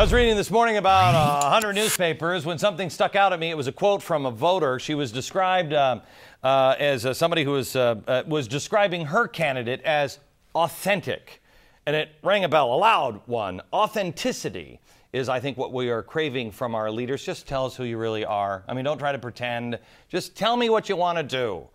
I was reading this morning about 100 newspapers. When something stuck out at me, it was a quote from a voter. She was described as somebody who was describing her candidate as authentic. And it rang a bell, a loud one. Authenticity is, I think, what we are craving from our leaders. Just tell us who you really are. I mean, don't try to pretend. Just tell me what you want to do.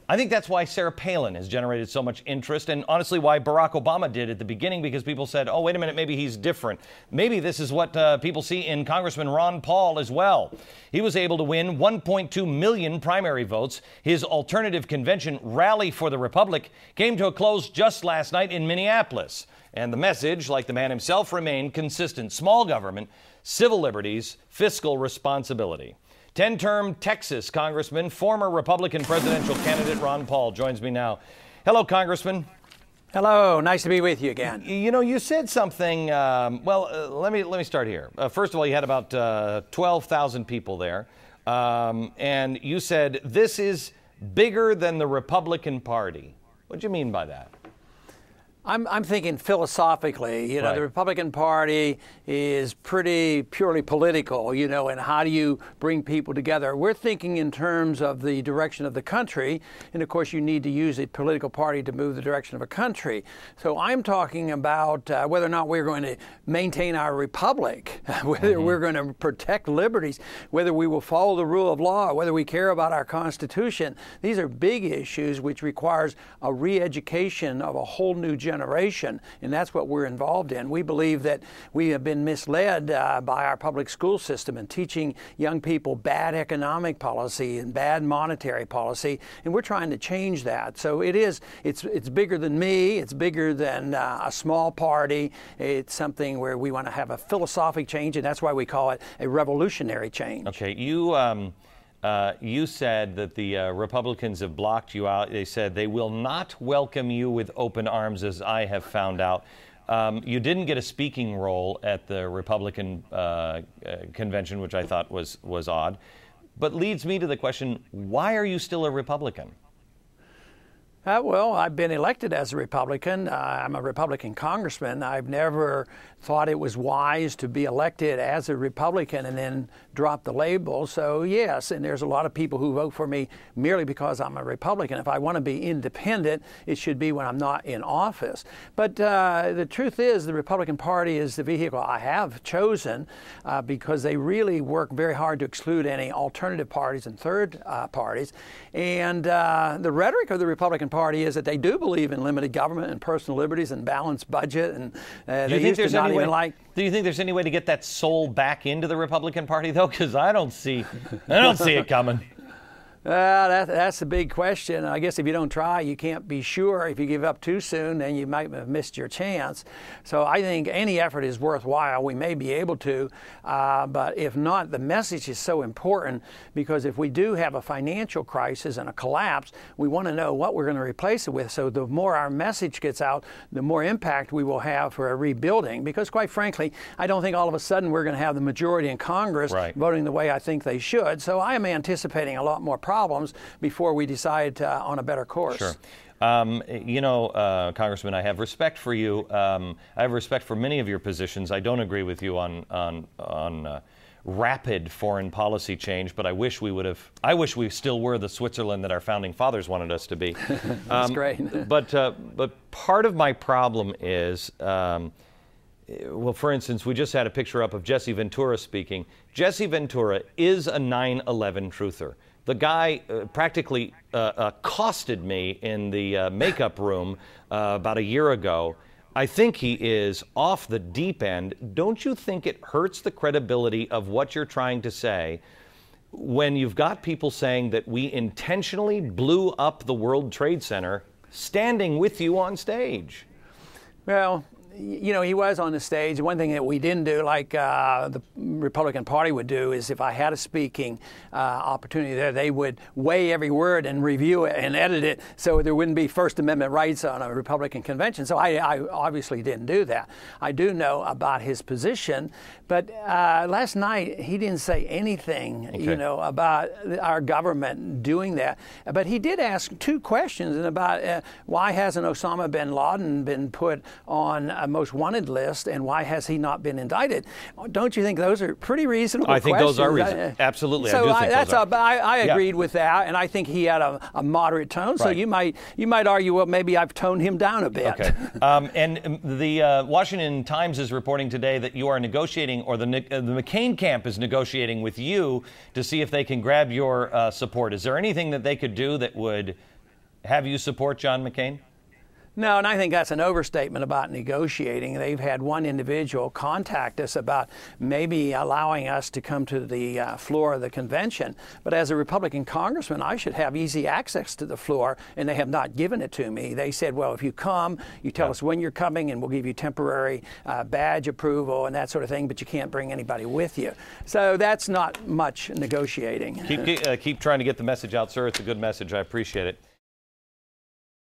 I think that's why Sarah Palin has generated so much interest, and honestly why Barack Obama did at the beginning, because people said, oh, wait a minute, maybe he's different. Maybe this is what people see in Congressman Ron Paul as well. He was able to win 1.2 million primary votes. His alternative convention, Rally for the Republic, came to a close just last night in Minneapolis. And the message, like the man himself, remained consistent: small government, civil liberties, fiscal responsibility. 10-term Texas Congressman, former Republican presidential candidate Ron Paul joins me now. Hello, Congressman. Hello. Nice to be with you again. You know, you said something. Let me start here. First of all, you had about 12,000 people there, and you said this is bigger than the Republican Party. What do you mean by that? I'm thinking philosophically, Right. The Republican Party is pretty purely political, and how do you bring people together? We're thinking in terms of the direction of the country, and of course you need to use a political party to move the direction of a country. So I'm talking about whether or not we're going to maintain our republic, whether we're going to protect liberties, whether we will follow the rule of law, whether we care about our Constitution. These are big issues which requires a re-education of a whole new generation, and that's what we're involved in. We believe that we have been misled by our public school system in teaching young people bad economic policy and bad monetary policy, and we're trying to change that. So it's bigger than me. It's bigger than a small party. It's something where we want to have a philosophic change, and that's why we call it a revolutionary change. Okay, you said that the Republicans have blocked you out. They said they will not welcome you with open arms, as I have found out. You didn't get a speaking role at the Republican convention, which I thought was odd. But leads me to the question, why are you still a Republican? Well, I've been elected as a Republican. I'm a Republican congressman. I've never thought it was wise to be elected as a Republican and then drop the label. So yes, and there's a lot of people who vote for me merely because I'm a Republican. If I want to be independent, it should be when I'm not in office. But the truth is, the Republican Party is the vehicle I have chosen because they really work very hard to exclude any alternative parties and third parties. And the rhetoric of the Republican Party is that they do believe in limited government and personal liberties and balanced budget, and they used to not even like. Do you think there's any way to get that soul back into the Republican Party, though? Because I don't see it coming. That's the big question. I guess if you don't try, you can't be sure. If you give up too soon, then you might have missed your chance. So I think any effort is worthwhile. We may be able to, but if not, the message is so important, because if we do have a financial crisis and a collapse, we want to know what we're going to replace it with. So the more our message gets out, the more impact we will have for a rebuilding. Because quite frankly, I don't think all of a sudden we're going to have the majority in Congress voting the way I think they should. So I am anticipating a lot more problems before we decide on a better course. Sure. Congressman, I have respect for you. I have respect for many of your positions. I don't agree with you on rapid foreign policy change, but I wish we still were the Switzerland that our founding fathers wanted us to be. That's great. But part of my problem is, well, for instance, we just had a picture up of Jesse Ventura speaking. Jesse Ventura is a 9/11 truther. The guy practically accosted me in the makeup room about a year ago. I think he is off the deep end. Don't you think it hurts the credibility of what you're trying to say when you've got people saying that we intentionally blew up the World Trade Center standing with you on stage? Well, he was on the stage. One thing that we didn't do, like the Republican Party would do, is if I had a speaking opportunity there, they would weigh every word and review it and edit it so there wouldn't be First Amendment rights on a Republican convention. So I obviously didn't do that. I do know about his position, but last night he didn't say anything, about our government doing that. But he did ask two questions about why hasn't Osama bin Laden been put on a most wanted list, and why has he not been indicted? Don't you think those are pretty reasonable I think questions? those are reasonable. Absolutely. So I Yeah. agreed with that, and I think he had a moderate tone. So Right. you might argue, well, maybe I've toned him down a bit. Okay. And the Washington Times is reporting today that you are negotiating, or the McCain camp is negotiating with you to see if they can grab your support. Is there anything that they could do that would have you support John McCain? No, and I think that's an overstatement about negotiating. They've had one individual contact us about maybe allowing us to come to the floor of the convention. But as a Republican congressman, I should have easy access to the floor, and they have not given it to me. They said, well, if you come, you tell us when you're coming, and we'll give you temporary badge approval and that sort of thing, but you can't bring anybody with you. So that's not much negotiating. Keep trying to get the message out, sir. It's a good message. I appreciate it.